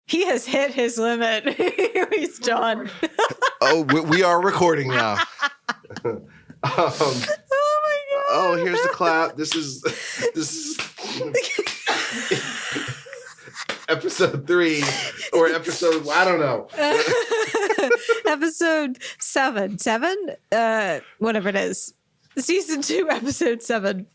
He has hit his limit. He's done. Oh, we are recording now. Oh my God. Oh, here's the clap. This is episode 3 or episode, I don't know. Episode 7. Whatever it is. Season 2, episode 7.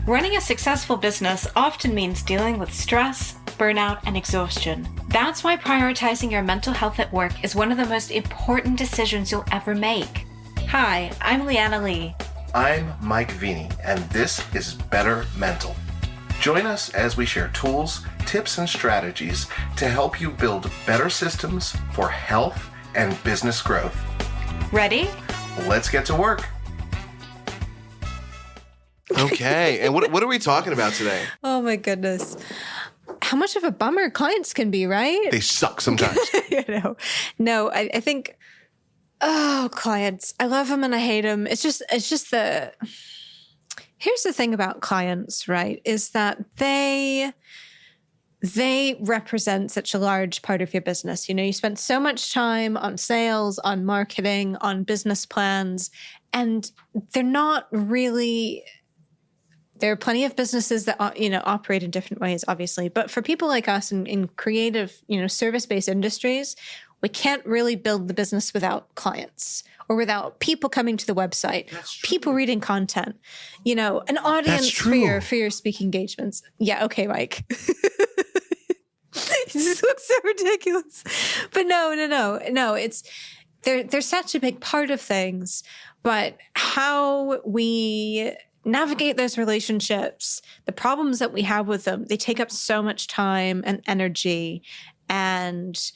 Running a successful business often means dealing with stress, burnout, and exhaustion. That's why prioritizing your mental health at work is one of the most important decisions you'll ever make. Hi, I'm Leanna Lee. I'm Mike Vini, and this is Bettermental. Join us as we share tools, tips, and strategies to help you build better systems for health and business growth. Ready? Let's get to work. Okay, and what are we talking about today? Oh my goodness. How much of a bummer clients can be, right? They suck sometimes. No, I think, clients, I love them and I hate them. It's just here's the thing about clients, right? Is that they represent such a large part of your business. You know, you spend so much time on sales, on marketing, on business plans, and they're not really. There are plenty of businesses that, operate in different ways, obviously. But for people like us in creative, service-based industries, we can't really build the business without clients or without people coming to the website, people reading content, an audience for your speaking engagements. Yeah. Okay, Mike. This looks so ridiculous. But no. They're such a big part of things. But how we navigate those relationships, the problems that we have with them, they take up so much time and energy and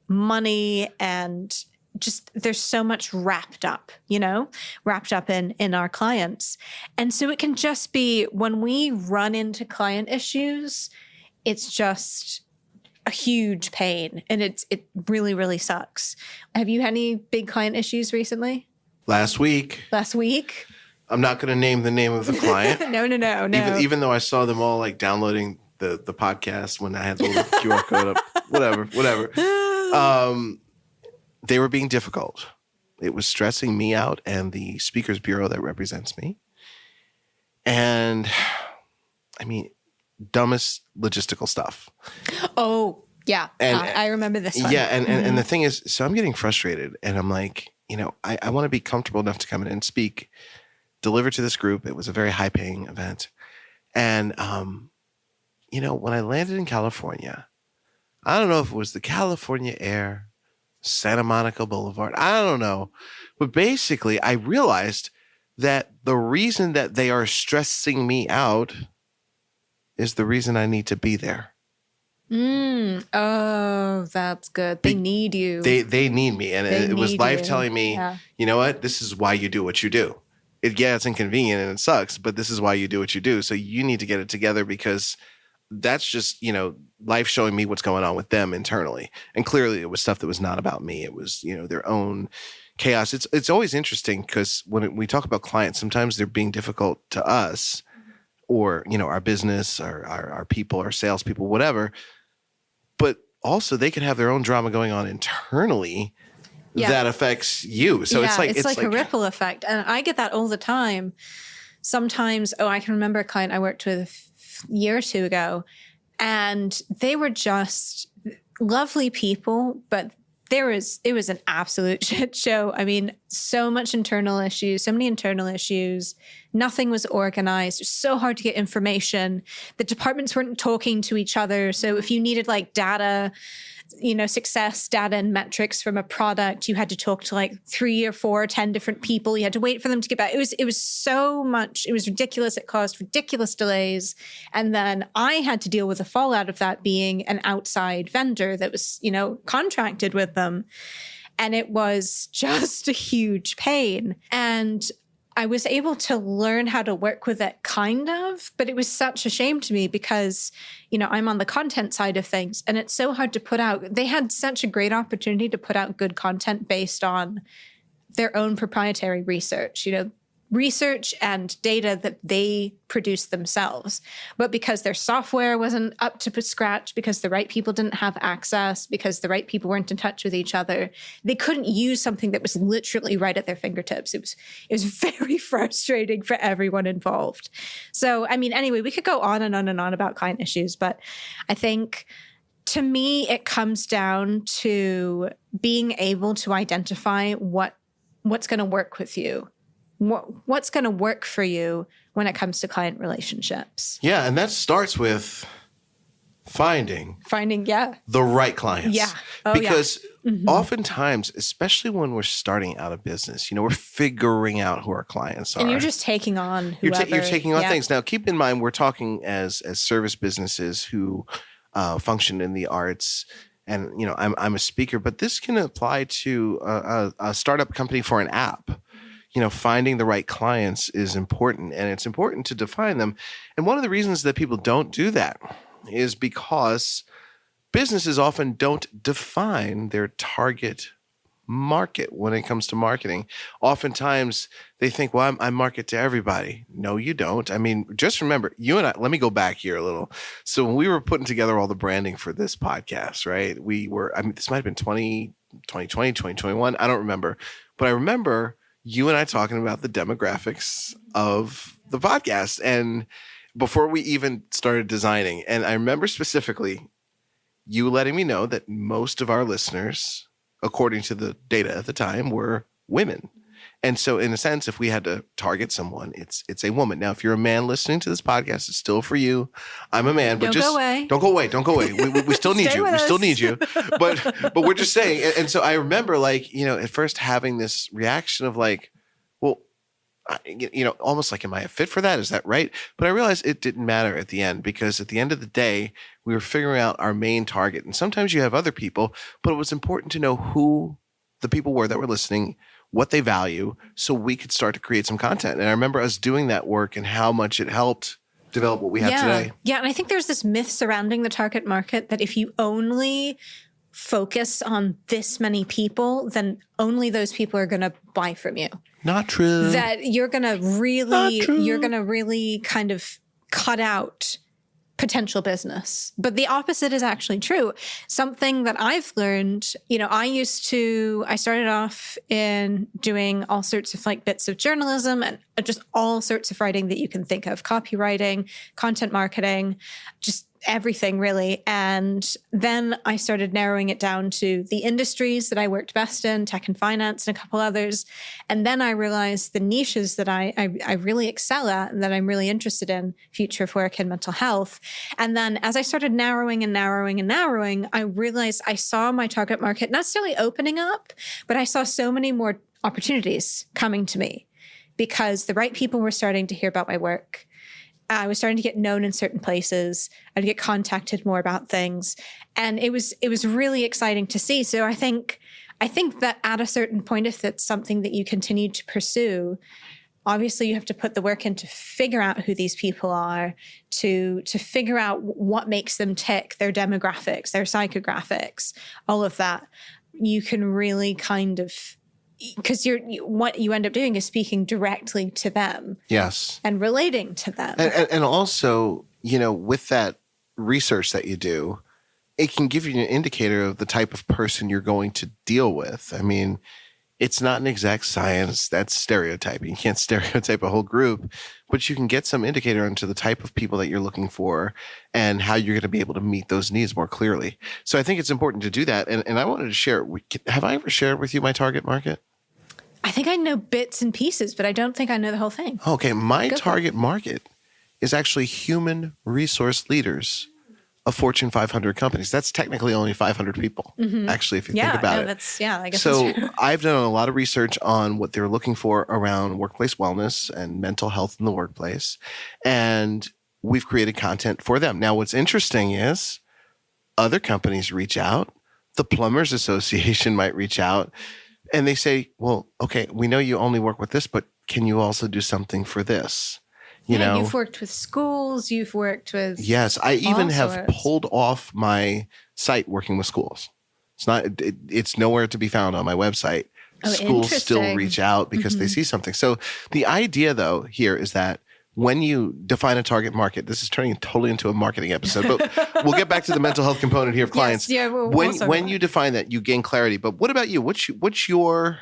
money, and just there's so much wrapped up in our clients. And so it can just be when we run into client issues, it's just a huge pain, and it really, really sucks. Have you had any big client issues recently? Last week? I'm not going to name the name of the client. No. Even though I saw them all like downloading the podcast when I had the little QR code up. Whatever. They were being difficult. It was stressing me out and the speakers bureau that represents me. And I mean, dumbest logistical stuff. Oh, yeah. And I remember this one. Yeah. And the thing is, so I'm getting frustrated and I'm like, I want to be comfortable enough to come in and speak, deliver to this group. It was a very high paying event. And, when I landed in California, I don't know if it was the California Air, Santa Monica Boulevard. I don't know. But basically, I realized that the reason that they are stressing me out is the reason I need to be there. Oh, that's good. They need you. They need me. And it was life telling me, You know what? This is why you do what you do. It's inconvenient and it sucks, but this is why you do what you do. So you need to get it together because that's just, life showing me what's going on with them internally. And clearly it was stuff that was not about me. It was, their own chaos. It's always interesting because when we talk about clients, sometimes they're being difficult to us or, our business, our people, our salespeople, whatever. But also they could have their own drama going on internally that affects you. So it's like a ripple effect. And I get that all the time. Sometimes, I can remember a client I worked with a year or two ago, and they were just lovely people, but it was an absolute shit show. I mean, so many internal issues. Nothing was organized. It was so hard to get information. The departments weren't talking to each other. So if you needed like data, success data and metrics from a product, you had to talk to like 3 or 4 or 10 different people. You had to wait for them to get back. It was so much. It was ridiculous. It caused ridiculous delays. And then I had to deal with the fallout of that being an outside vendor that was, contracted with them. And it was just a huge pain. And I was able to learn how to work with it kind of, but it was such a shame to me because, I'm on the content side of things and it's so hard to put out. They had such a great opportunity to put out good content based on their own proprietary research. research and data that they produced themselves. But because their software wasn't up to scratch, because the right people didn't have access, because the right people weren't in touch with each other, they couldn't use something that was literally right at their fingertips. It was very frustrating for everyone involved. So, I mean, anyway, we could go on and on and on about client issues, but I think to me, it comes down to being able to identify what's going to work with you. What's going to work for you when it comes to client relationships. Yeah, and that starts with finding the right clients. Yeah. Because oftentimes, especially when we're starting out a business, we're figuring out who our clients are. And you're just taking on whoever. You're taking on things. Now, keep in mind, we're talking as service businesses who function in the arts. And, I'm a speaker, but this can apply to a startup company for an app. Finding the right clients is important, and it's important to define them. And one of the reasons that people don't do that is because businesses often don't define their target market when it comes to marketing. Oftentimes they think, well, I market to everybody. No, you don't. I mean, just remember, you and I, let me go back here a little. So when we were putting together all the branding for this podcast, right? This might've been 2020, 2021. I don't remember, but I remember you and I talking about the demographics of the podcast and before we even started designing. And I remember specifically you letting me know that most of our listeners, according to the data at the time, were women. And so in a sense, if we had to target someone, it's a woman. Now, if you're a man listening to this podcast, it's still for you. I'm a man, but don't go away. We still need you. We still need you. But we're just saying. And so I remember at first having this reaction of well, almost like, am I a fit for that? Is that right? But I realized it didn't matter at the end, because at the end of the day, we were figuring out our main target. And sometimes you have other people, but it was important to know who the people were that were listening, what they value, so we could start to create some content. And I remember us doing that work and how much it helped develop what we have today. Yeah. And I think there's this myth surrounding the target market that if you only focus on this many people, then only those people are going to buy from you. Not true. That you're going to really kind of cut out potential business. But the opposite is actually true. Something that I've learned, I started off in doing all sorts of bits of journalism and just all sorts of writing that you can think of, copywriting, content marketing, just everything really. And then I started narrowing it down to the industries that I worked best in, tech and finance and a couple others. And then I realized the niches that I really excel at and that I'm really interested in, future of work and mental health. And then as I started narrowing, I realized I saw my target market not necessarily opening up, but I saw so many more opportunities coming to me because the right people were starting to hear about my work. I was starting to get known in certain places. I'd get contacted more about things. And it was really exciting to see. So I think that at a certain point, if it's something that you continue to pursue, obviously you have to put the work in to figure out who these people are, to figure out what makes them tick, their demographics, their psychographics, all of that. You can really kind of, because what you end up doing is speaking directly to them. Yes. And relating to them. And also, with that research that you do, it can give you an indicator of the type of person you're going to deal with. I mean, it's not an exact science. That's stereotyping. You can't stereotype a whole group, but you can get some indicator into the type of people that you're looking for and how you're going to be able to meet those needs more clearly. So I think it's important to do that. And I wanted to share, have I ever shared with you my target market? I think I know bits and pieces, but I don't think I know the whole thing. Okay. My target market is actually human resource leaders of Fortune 500 companies. That's technically only 500 people, actually, if you think about it. I guess so that's true. I've done a lot of research on what they're looking for around workplace wellness and mental health in the workplace. And we've created content for them. Now, what's interesting is other companies reach out. The Plumbers Association might reach out. And they say, well, okay, we know you only work with this, but can you also do something for this? You've worked with schools, you've worked with Yes, I even have pulled off my site working with schools. It's nowhere to be found on my website, schools still reach out because they see something. So the idea, though, here is that when you define a target market, this is turning totally into a marketing episode, but we'll get back to the mental health component here of clients. Yes, when you define that, you gain clarity. But what about you? What's your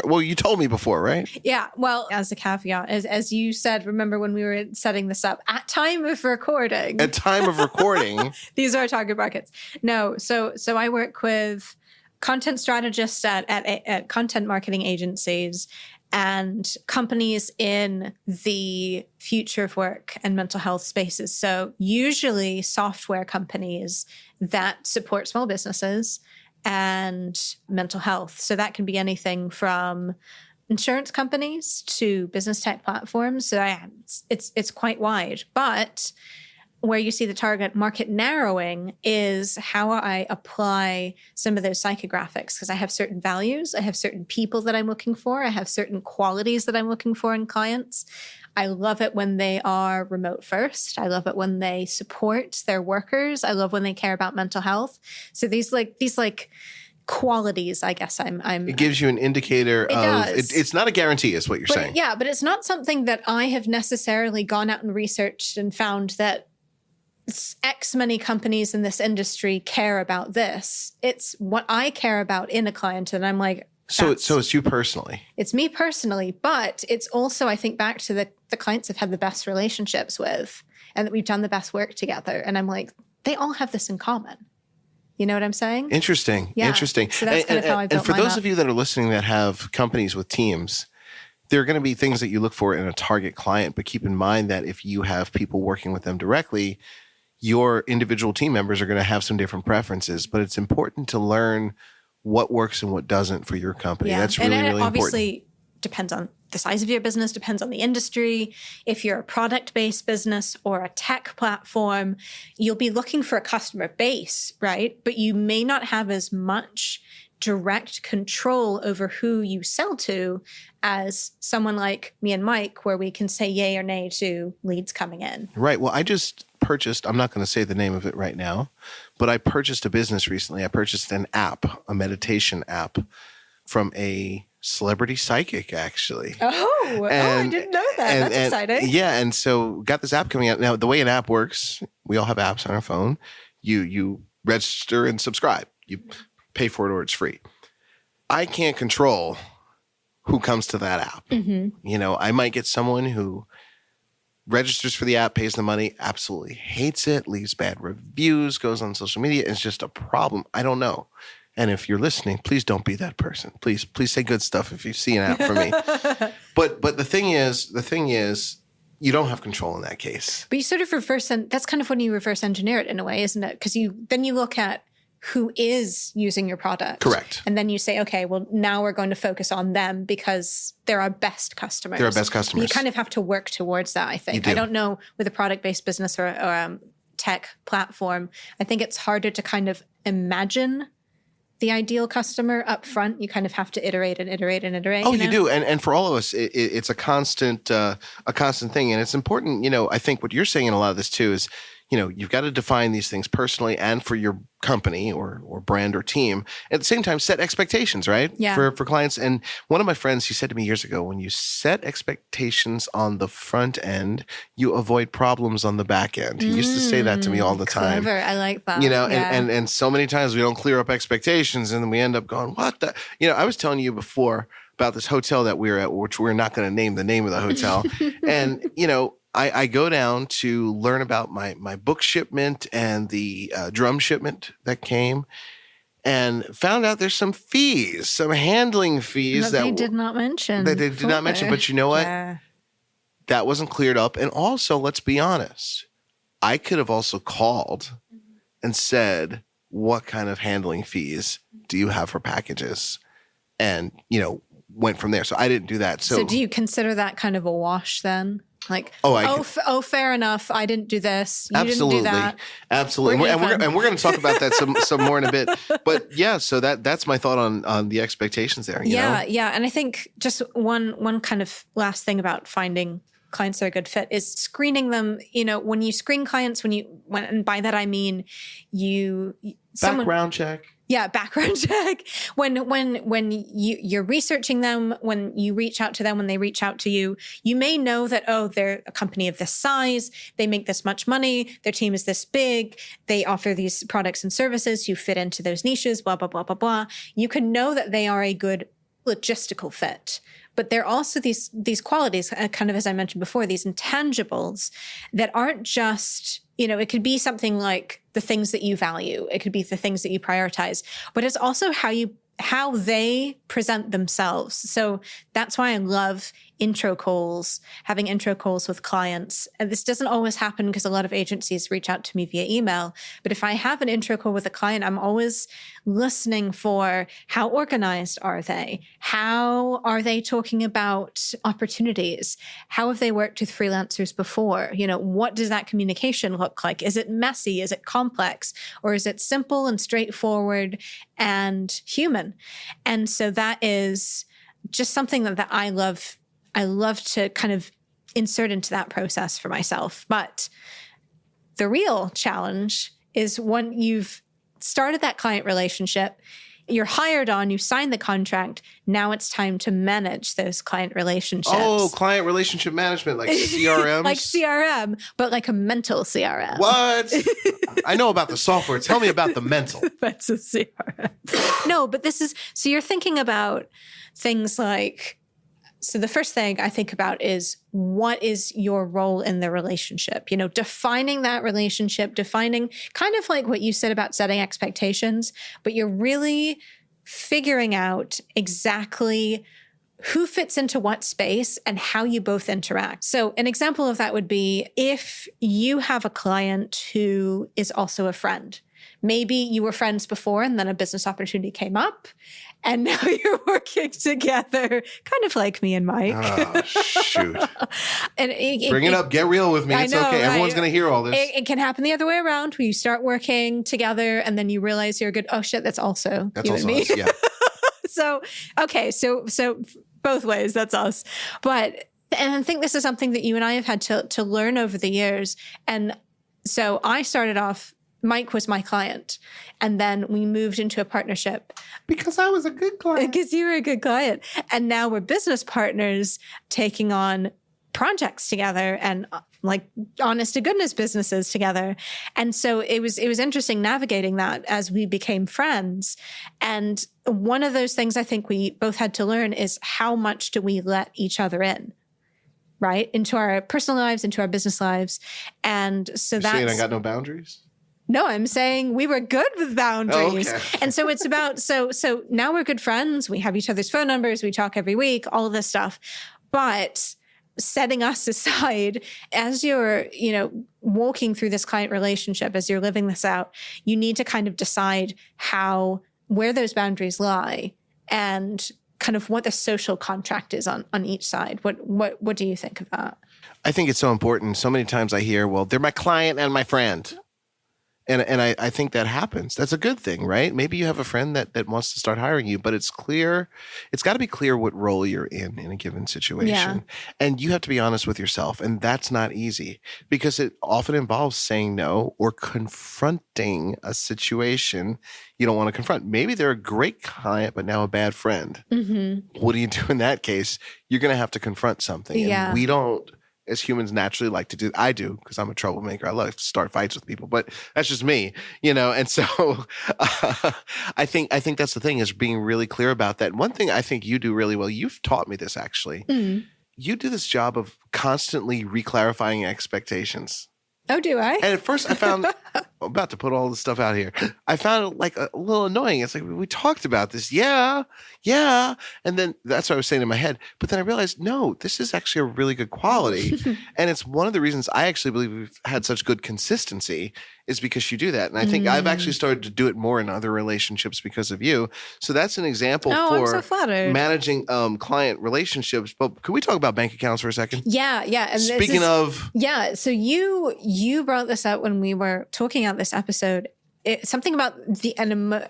well, you told me before, right? Yeah. Well, as a caveat, as you said, remember when we were setting this up, at time of recording. These are our target markets. No. So I work with content strategists at content marketing agencies and companies in the future of work and mental health spaces. So usually software companies that support small businesses and mental health. So that can be anything from insurance companies to business tech platforms. So it's quite wide. But where you see the target market narrowing is how I apply some of those psychographics, because I have certain values, I have certain people that I'm looking for, I have certain qualities that I'm looking for in clients. I love it when they are remote first. I love it when they support their workers. I love when they care about mental health. So these qualities, I guess it gives you an indicator it's not a guarantee is what you're saying. Yeah, but it's not something that I have necessarily gone out and researched and found that X many companies in this industry care about this. It's what I care about in a client. And I'm like, so it's you personally. It's me personally, but it's also, I think, back to the clients I've had the best relationships with and that we've done the best work together. And I'm like, they all have this in common. You know what I'm saying? Interesting. Yeah. Interesting. So that's kind of how I built And for mine those up. of you that are listening that have companies with teams, there are going to be things that you look for in a target client. But keep in mind that if you have people working with them directly, your individual team members are going to have some different preferences. But it's important to learn what works and what doesn't for your company. Yeah. That's really, really obviously important. Depends on the size of your business, depends on the industry. If you're a product-based business or a tech platform, you'll be looking for a customer base, right? But you may not have as much direct control over who you sell to as someone like me and Mike, where we can say yay or nay to leads coming in. Right. Well, I just purchased, I'm not going to say the name of it right now, but I purchased a business recently. I purchased an app, a meditation app from a celebrity psychic, actually. I didn't know that. That's exciting. Yeah. And so got this app coming out. Now, the way an app works, we all have apps on our phone. You register and subscribe. You pay for it or it's free. I can't control who comes to that app. Mm-hmm. You know, I might get someone who registers for the app, pays the money, absolutely hates it, leaves bad reviews, goes on social media. It's just a problem. I don't know. And if you're listening, please don't be that person. Please say good stuff if you see an app for me. But the thing is, you don't have control in that case. But you sort of that's kind of when you reverse engineer it in a way, isn't it? Because then you look at who is using your product. Correct. And then you say, okay, well, now we're going to focus on them because they're our best customers. They're our best customers. You kind of have to work towards that, I think. I don't know with a product-based business or tech platform, I think it's harder to kind of imagine the ideal customer up front. You kind of have to iterate and iterate and iterate. Oh, you do. And for all of us, it's a constant thing. And it's important, I think what you're saying in a lot of this too is, you've got to define these things personally and for your company or brand or team. At the same time, set expectations, right? Yeah. For clients. And one of my friends, he said to me years ago, when you set expectations on the front end, you avoid problems on the back end. He used to say that to me all the time. Clever. I like that. And so many times we don't clear up expectations and then we end up going, what the? I was telling you before about this hotel that we were at, which we're not going to name the name of the hotel. And, I go down to learn about my book shipment and the drum shipment that came and found out there's some fees, some handling fees that they did not mention. That they did not mention. But you know what? Yeah. That wasn't cleared up. And also, let's be honest, I could have also called and said, what kind of handling fees do you have for packages? And, went from there. So I didn't do that. So do you consider that kind of a wash then? Like, fair enough. I didn't do this. You absolutely. Didn't do that. Absolutely. We're going to talk about that some more in a bit. But yeah, so that's my thought on the expectations there. Yeah. And I think just one kind of last thing about finding clients are a good fit is screening them. When you screen clients, and by that I mean background check. Yeah, background check. When you're researching them, when you reach out to them, when they reach out to you, you may know that, they're a company of this size, they make this much money, their team is this big, they offer these products and services, you fit into those niches, blah, blah, blah, blah, blah. You can know that they are a good logistical fit. But there are also these qualities, kind of as I mentioned before, these intangibles that aren't just, it could be something like the things that you value. It could be the things that you prioritize, but it's also how they present themselves. So that's why I love having intro calls with clients. And this doesn't always happen because a lot of agencies reach out to me via email. But if I have an intro call with a client, I'm always listening for how organized are they? How are they talking about opportunities? How have they worked with freelancers before? What does that communication look like? Is it messy? Is it complex? Or is it simple and straightforward and human? And so that is just something that I love. I love to kind of insert into that process for myself. But the real challenge is when you've started that client relationship, you're hired on, you sign the contract. Now it's time to manage those client relationships. Oh, client relationship management, like CRM? Like CRM, but like a mental CRM. What? I know about the software. Tell me about the mental. That's a CRM. No, but so you're thinking about things like, so the first thing I think about is what is your role in the relationship? Defining that relationship, defining kind of like what you said about setting expectations, but you're really figuring out exactly who fits into what space and how you both interact. So an example of that would be if you have a client who is also a friend. Maybe you were friends before and then a business opportunity came up and now you're working together, kind of like me and Mike. Oh, shoot. And Bring it up. Get real with me. It's okay. Right? Everyone's going to hear all this. It can happen the other way around where you start working together and then you realize you're good. Oh, shit, that's also you and me. Us, yeah. So both ways, that's us. And I think this is something that you and I have had to learn over the years. And so I started off, Mike was my client. And then we moved into a partnership. Because I was a good client. Because you were a good client. And now we're business partners taking on projects together and like honest to goodness businesses together. And so it was interesting navigating that as we became friends. And one of those things I think we both had to learn is how much do we let each other in? Right? Into our personal lives, into our business lives. And so that's... You're saying I got no boundaries? No, I'm saying we were good with boundaries. Oh, okay. And so it's about, so now we're good friends. We have each other's phone numbers. We talk every week, all of this stuff. But setting us aside as you're, walking through this client relationship, as you're living this out, you need to kind of decide where those boundaries lie and kind of what the social contract is on each side. What do you think of that? I think it's so important. So many times I hear, well, they're my client and my friend. And I think that happens. That's a good thing, right? Maybe you have a friend that wants to start hiring you, but it's got to be clear what role you're in a given situation. Yeah. And you have to be honest with yourself. And that's not easy because it often involves saying no or confronting a situation you don't want to confront. Maybe they're a great client, but now a bad friend. Mm-hmm. What do you do in that case? You're going to have to confront something. Yeah. And we don't, as humans, naturally like to do. I do because I'm a troublemaker. I love to start fights with people, but that's just me, And so I think that's the thing is being really clear about that. One thing I think you do really well. You've taught me this actually. Mm. You do this job of constantly reclarifying expectations. Oh, do I? And at first I found, I'm about to put all this stuff out here. I found it like a little annoying. It's like, we talked about this. Yeah. And then that's what I was saying in my head. But then I realized, no, this is actually a really good quality. And it's one of the reasons I actually believe we've had such good consistency is because you do that. And I think I've actually started to do it more in other relationships because of you. So that's an example I'm so flattered. Managing client relationships. But can we talk about bank accounts for a second? Yeah. And speaking of... Yeah. So you brought this up when we were talking about this episode. something about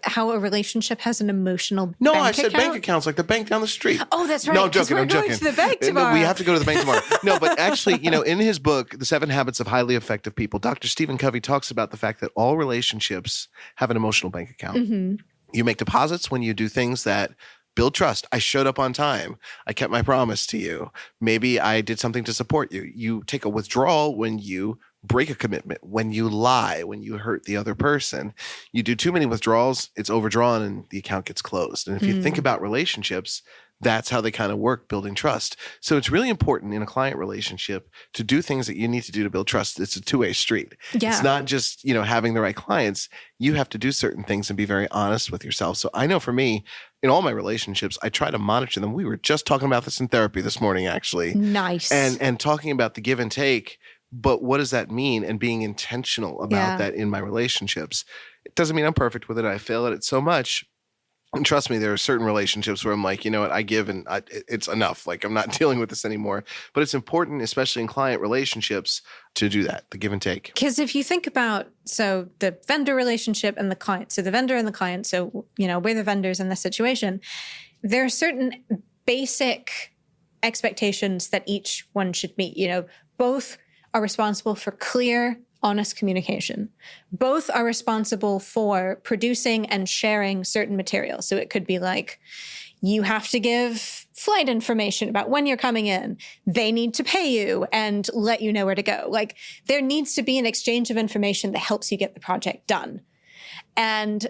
how a relationship has an emotional No, bank I said account? bank accounts like the bank down the street. Oh, that's right. No, I'm joking. We're going to the bank tomorrow. No, we have to go to the bank tomorrow. No, but actually, in his book, The 7 Habits of Highly Effective People, Dr. Stephen Covey talks about the fact that all relationships have an emotional bank account. Mm-hmm. You make deposits when you do things that build trust. I showed up on time. I kept my promise to you. Maybe I did something to support you. You take a withdrawal when you break a commitment, when you lie, when you hurt the other person. You do too many withdrawals, it's overdrawn and the account gets closed. And if you think about relationships, that's how they kind of work, building trust. So it's really important in a client relationship to do things that you need to do to build trust. It's a two-way street. Yeah. It's not just, having the right clients. You have to do certain things and be very honest with yourself. So I know for me, in all my relationships, I try to monitor them. We were just talking about this in therapy this morning, actually. Nice. And talking about the give and take, but what does that mean? And being intentional about that in my relationships. It doesn't mean I'm perfect with it. I fail at it so much. And trust me, there are certain relationships where I'm like, you know what, I give and it's enough. Like, I'm not dealing with this anymore. But it's important, especially in client relationships, to do that, the give and take. Because if you think about, so the vendor relationship and the client, so the vendor and the client, so, we're the vendors in this situation, there are certain basic expectations that each one should meet. Both are responsible for clear, honest communication. Both are responsible for producing and sharing certain materials. So it could be like, you have to give flight information about when you're coming in. They need to pay you and let you know where to go. Like, there needs to be an exchange of information that helps you get the project done. And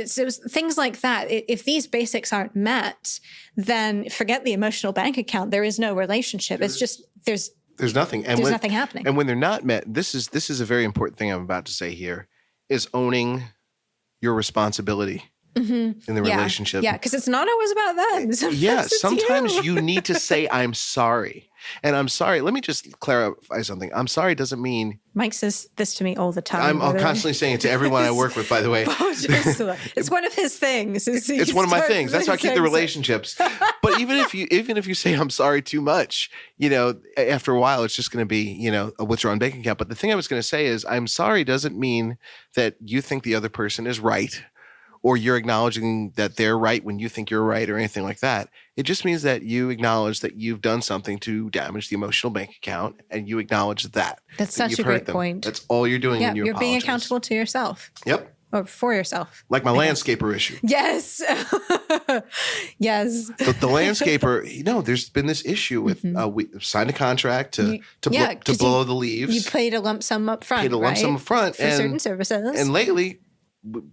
so things like that. If these basics aren't met, then forget the emotional bank account. There is no relationship. It's just, there's nothing. And there's nothing happening. And when they're not met, this is a very important thing I'm about to say here, is owning your responsibility in the relationship. Yeah, because it's not always about them. Sometimes you need to say, I'm sorry. And I'm sorry. Let me just clarify something. I'm sorry doesn't mean... Mike says this to me all the time. I'm constantly saying it to everyone I work with, by the way. It's one of his things. It's one of my things. That's how I keep the relationships. But even if you say I'm sorry too much, after a while, it's just going to be, a withdrawn bank account. But the thing I was going to say is I'm sorry doesn't mean that you think the other person is right, or you're acknowledging that they're right when you think you're right, or anything like that. It just means that you acknowledge that you've done something to damage the emotional bank account, and you acknowledge that. That's such a great point. That's all you're doing when you you're apologize. being accountable to yourself. Yep. Or for yourself. Like my landscaper issue. Yes. Yes. The landscaper, there's been this issue with, we signed a contract to blow the leaves. You paid a lump sum up front, for certain services. And lately,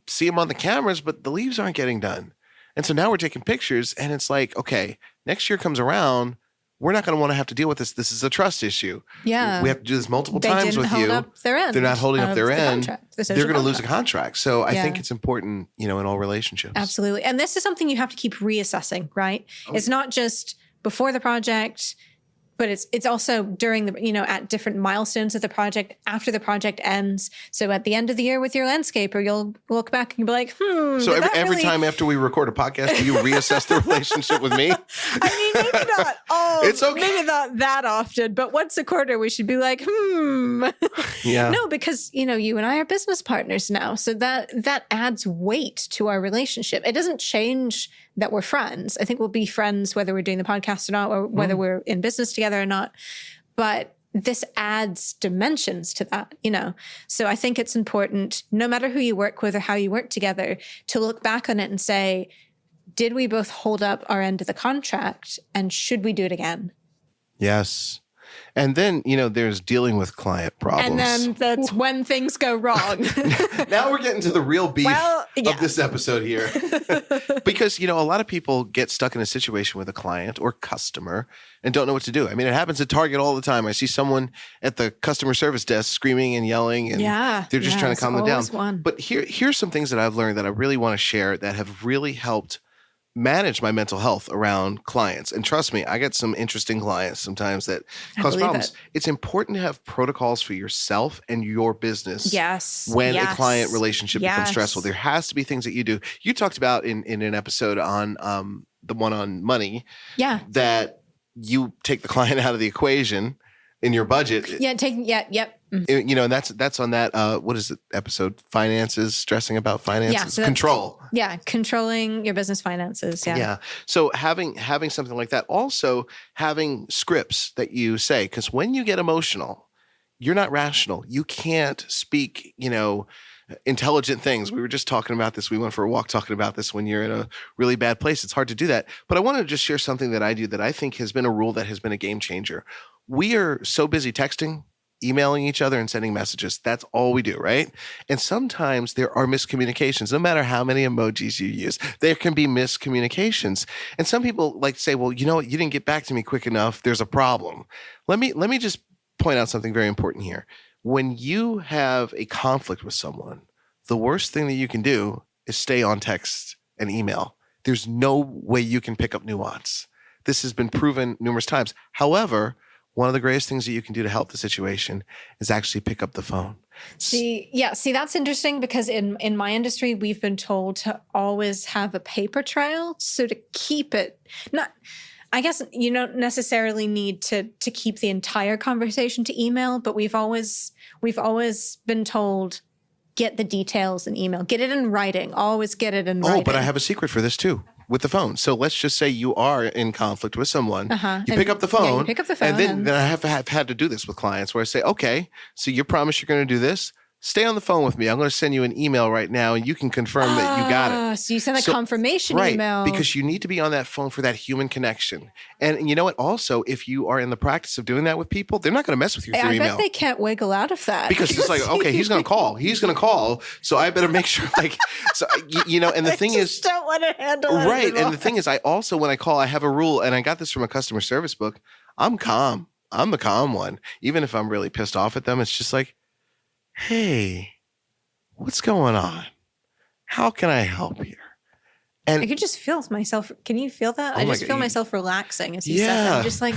see them on the cameras, but the leaves aren't getting done. And so now we're taking pictures, and it's like, okay, next year comes around, we're not going to want to have to deal with this. This is a trust issue. Yeah. We have to do this multiple times with you. Up their end. They're not holding up their end. They're going to lose a contract. contract. So I think it's important, in all relationships. Absolutely. And this is something you have to keep reassessing, right? It's not just before the project, but it's also during the, at different milestones of the project, after the project ends. So at the end of the year with your landscaper, you'll look back and you'll be like, So every time after we record a podcast, do you reassess the relationship with me? I mean, maybe not it's okay. Maybe not that often, but once a quarter we should be like, Yeah. No, because, you and I are business partners now. So that adds weight to our relationship. It doesn't change that we're friends. I think we'll be friends whether we're doing the podcast or not, or whether we're in business together or not. But this adds dimensions to that, So I think it's important, no matter who you work with or how you work together, to look back on it and say, did we both hold up our end of the contract, and should we do it again? Yes. And then, there's dealing with client problems. And then that's when things go wrong. Now we're getting to the real beef of this episode here. Because, a lot of people get stuck in a situation with a client or customer and don't know what to do. I mean, it happens at Target all the time. I see someone at the customer service desk screaming and yelling, and they're just trying to calm them down. But here's some things that I've learned that I really want to share that have really helped manage my mental health around clients. And trust me, I get some interesting clients sometimes that cause problems. It's important to have protocols for yourself and your business. Yes. When a client relationship becomes stressful, there has to be things that you do. You talked about in an episode on the one on money. Yeah. That you take the client out of the equation in your budget. Yeah, yep. You know, and that's on that, what is it, episode? Finances, stressing about finances. Yeah, so control. Yeah, controlling your business finances. Yeah. Yeah. So having something like that, also having scripts that you say, because when you get emotional, you're not rational. You can't speak, you know, intelligent things. We were just talking about this. We went for a walk talking about this. When you're in a really bad place, it's hard to do that. But I want to just share something that I do that I think has been a rule that has been a game changer. We are so busy texting, emailing each other, and sending messages. That's all we do, right? And sometimes there are miscommunications. No matter how many emojis you use, there can be miscommunications. And some people like to say, well, you know what? You didn't get back to me quick enough. There's a problem. Let me just point out something very important here. When you have a conflict with someone, the worst thing that you can do is stay on text and email. There's no way you can pick up nuance. This has been proven numerous times. However, one of the greatest things that you can do to help the situation is actually pick up the phone. See, that's interesting because in my industry, we've been told to always have a paper trail. So to keep it, I guess you don't necessarily need to keep the entire conversation to email, but we've always been told, get the details in email, get it in writing, always get it in writing. Oh, but I have a secret for this too. With the phone. So let's just say you are in conflict with someone. You pick up the phone. Yeah, you pick up the phone. And then I have had to do this with clients where I say, okay, so you promise you're going to do this? Stay on the phone with me. I'm going to send you an email right now and you can confirm that you got it. So you send a confirmation email. Right, because you need to be on that phone for that human connection. And you know what? Also, if you are in the practice of doing that with people, they're not going to mess with you through email. I bet they can't wiggle out of that. Because it's like, okay, he's going to call. He's going to call. So I better make sure, like, so, you know, and the thing is. I just don't want to handle it. Right. And the thing is, I also, when I call, I have a rule, and I got this from a customer service book. I'm calm. I'm the calm one. Even if I'm really pissed off at them, it's just like, hey, what's going on? How can I help here? And I could just feel myself. Can you feel that? I just feel myself relaxing as you said that. I'm just like,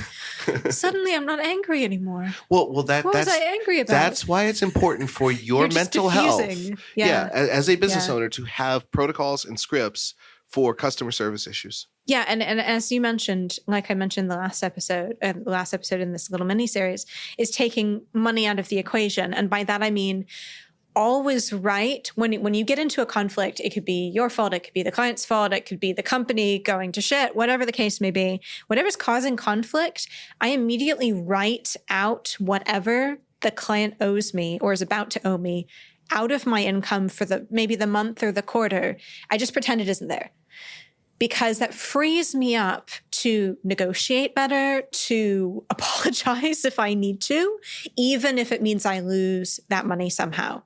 suddenly I'm not angry anymore. Well, what was I angry about? That's why it's important for your mental health. Yeah. As a business owner, to have protocols and scripts for customer service issues. Yeah, and as you mentioned, like I mentioned the last episode in this little mini series, is taking money out of the equation, and by that I mean, always right when you get into a conflict. It could be your fault, it could be the client's fault, it could be the company going to shit, whatever the case may be. Whatever's causing conflict, I immediately write out whatever the client owes me or is about to owe me out of my income for maybe the month or the quarter. I just pretend it isn't there, because that frees me up to negotiate better, to apologize if I need to, even if it means I lose that money somehow.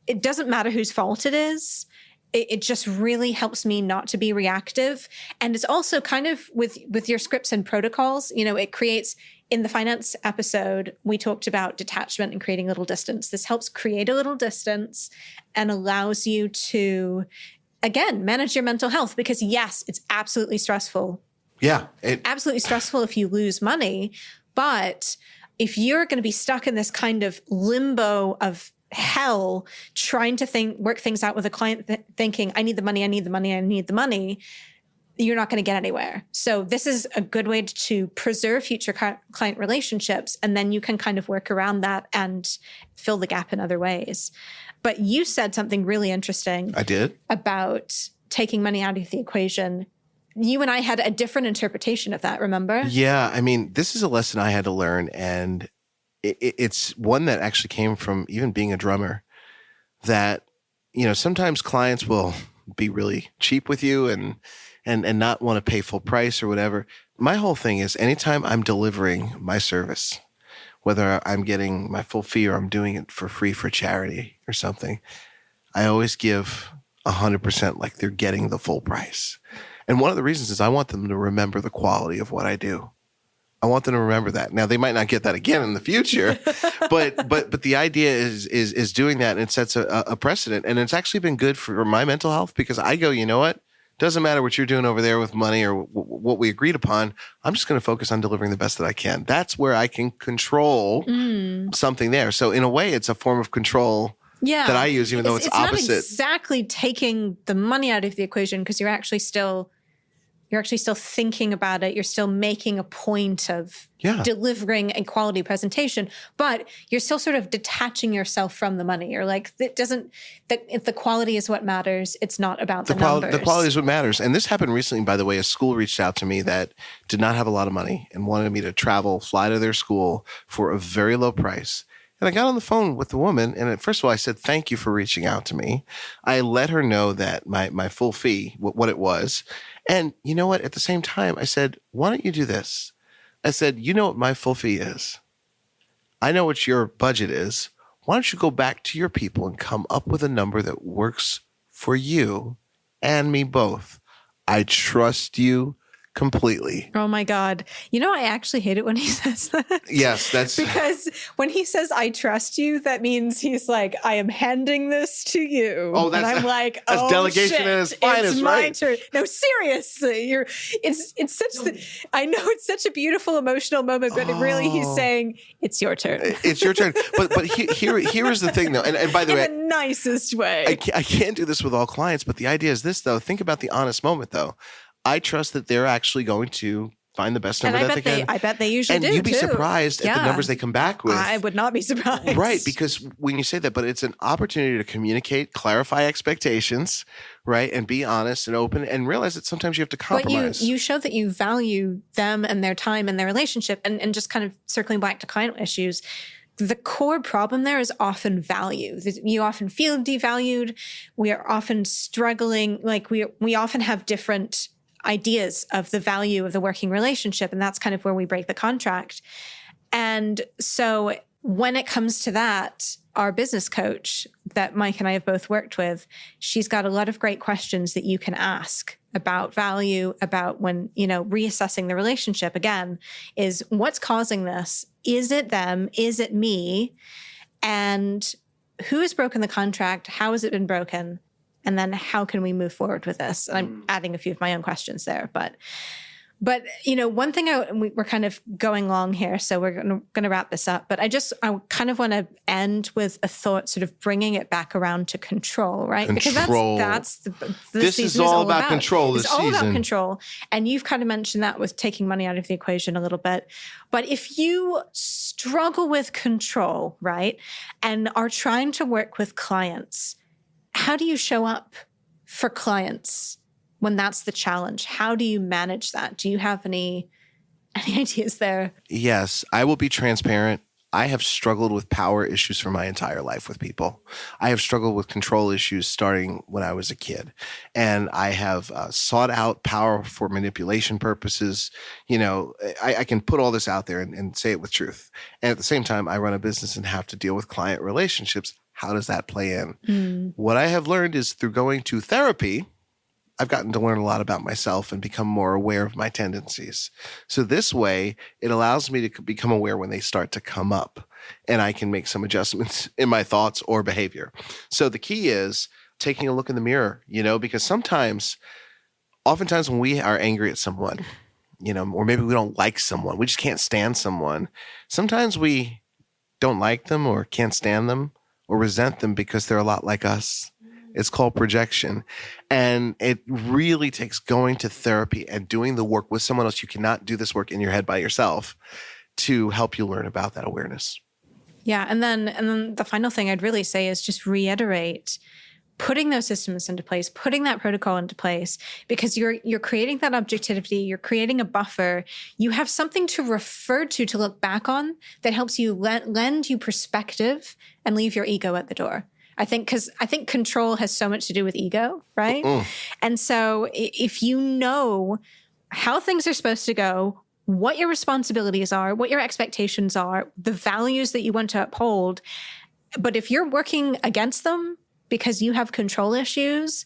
It doesn't matter whose fault it is. It just really helps me not to be reactive. And it's also kind of with your scripts and protocols, you know, it creates, in the finance episode, we talked about detachment and creating a little distance. This helps create a little distance and allows you to, again, manage your mental health, because yes, it's absolutely stressful. Yeah. Absolutely stressful if you lose money. But if you're going to be stuck in this kind of limbo of hell, trying to work things out with a client, thinking, I need the money, I need the money, I need the money, you're not going to get anywhere. So this is a good way to preserve future client relationships. And then you can kind of work around that and fill the gap in other ways. But you said something really interesting. I did. About taking money out of the equation. You and I had a different interpretation of that, remember? Yeah. I mean, this is a lesson I had to learn. And it's one that actually came from even being a drummer, that, you know, sometimes clients will be really cheap with you and not want to pay full price or whatever. My whole thing is, anytime I'm delivering my service, whether I'm getting my full fee or I'm doing it for free for charity or something, I always give 100% like they're getting the full price. And one of the reasons is I want them to remember the quality of what I do. I want them to remember that. Now, they might not get that again in the future, but the idea is doing that, and it sets a precedent. And it's actually been good for my mental health, because I go, you know what? Doesn't matter what you're doing over there with money or what we agreed upon. I'm just going to focus on delivering the best that I can. That's where I can control something there. So in a way, it's a form of control that I use, even though it's opposite. Not exactly taking the money out of the equation, because you're actually still You're actually still thinking about it. You're still making a point of delivering a quality presentation, but you're still sort of detaching yourself from the money. You're like, if the quality is what matters, it's not about the numbers. The quality is what matters. And this happened recently, by the way. A school reached out to me that did not have a lot of money and wanted me to fly to their school for a very low price. And I got on the phone with the woman, and first of all, I said, thank you for reaching out to me. I let her know that my full fee, what it was. And you know what? At the same time, I said, why don't you do this? I said, you know what my full fee is? I know what your budget is. Why don't you go back to your people and come up with a number that works for you and me both? I trust you completely. Oh my God. You know, I actually hate it when he says that. Yes, that's because when he says, I trust you, that means he's like, I am handing this to you. Oh, that's, and I'm like, that's delegation shit, at its finest, it's my right? turn. No, seriously, I know it's such a beautiful emotional moment, but really he's saying, it's your turn. It's your turn. But here is the thing though. And by the way, in the nicest way. I can't do this with all clients, but the idea is this though. Think about the honest moment though. I trust that they're actually going to find the best number that they can. I bet they usually do. And you'd be surprised at the numbers they come back with. I would not be surprised. Right, because when you say that, but it's an opportunity to communicate, clarify expectations, right, and be honest and open and realize that sometimes you have to compromise. But you show that you value them and their time and their relationship. And just kind of circling back to client issues, the core problem there is often value. You often feel devalued. We are often struggling. Like we often have different ideas of the value of the working relationship. And that's kind of where we break the contract. And so when it comes to that, our business coach that Mike and I have both worked with, she's got a lot of great questions that you can ask about value, about when, reassessing the relationship again, is what's causing this? Is it them? Is it me? And who has broken the contract? How has it been broken? And then how can we move forward with this? And I'm adding a few of my own questions there, but one thing we're kind of going long here, so we're going to wrap this up. But I kind of want to end with a thought, sort of bringing it back around to control, right? Control. Because this is all about control this season. It's all about control, and you've kind of mentioned that with taking money out of the equation a little bit. But if you struggle with control, right, and are trying to work with clients, how do you show up for clients when that's the challenge? How do you manage that? Do you have any ideas there? Yes, I will be transparent. I have struggled with power issues for my entire life with people. I have struggled with control issues starting when I was a kid. And I have sought out power for manipulation purposes. I can put all this out there and say it with truth. And at the same time, I run a business and have to deal with client relationships. How does that play in? What I have learned is through going to therapy, I've gotten to learn a lot about myself and become more aware of my tendencies. So this way, it allows me to become aware when they start to come up, and I can make some adjustments in my thoughts or behavior. So the key is taking a look in the mirror, because oftentimes when we are angry at someone, or maybe we don't like someone, we just can't stand someone. Sometimes we don't like them or can't stand them or resent them because they're a lot like us. It's called projection. And it really takes going to therapy and doing the work with someone else. You cannot do this work in your head by yourself to help you learn about that awareness. Yeah. And then the final thing I'd really say is just reiterate putting those systems into place, putting that protocol into place, because you're creating that objectivity, you're creating a buffer, you have something to refer to look back on that helps you lend you perspective and leave your ego at the door. I think control has so much to do with ego, right? And so if you know how things are supposed to go, what your responsibilities are, what your expectations are, the values that you want to uphold, but if you're working against them because you have control issues,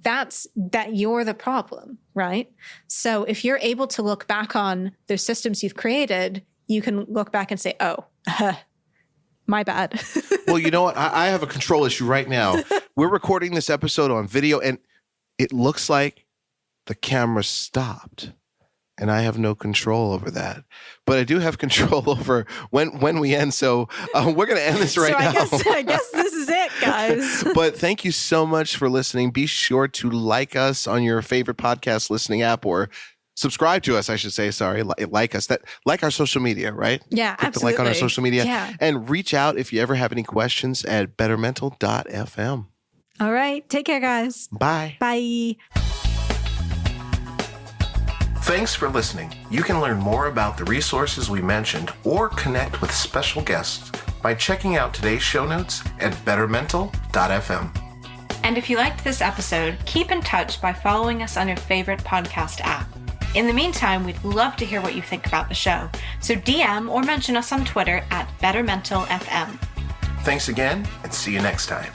that you're the problem, right? So if you're able to look back on those systems you've created, you can look back and say, oh, my bad. Well, you know what? I have a control issue right now. We're recording this episode on video, and it looks like the camera stopped. and I have no control over that. But I do have control over when we end. So we're going to end this right now. I guess this is it, guys. But thank you so much for listening. Be sure to like us on your favorite podcast listening app, or subscribe to us, I should say. Sorry, like us. Like our social media, right? Yeah, Click absolutely. the like on our social media. Yeah. And reach out if you ever have any questions at bettermental.fm. All right. Take care, guys. Bye. Bye. Thanks for listening. You can learn more about the resources we mentioned or connect with special guests by checking out today's show notes at bettermental.fm. And if you liked this episode, keep in touch by following us on your favorite podcast app. In the meantime, we'd love to hear what you think about the show, so DM or mention us on Twitter at BettermentalFM. Thanks again, and see you next time.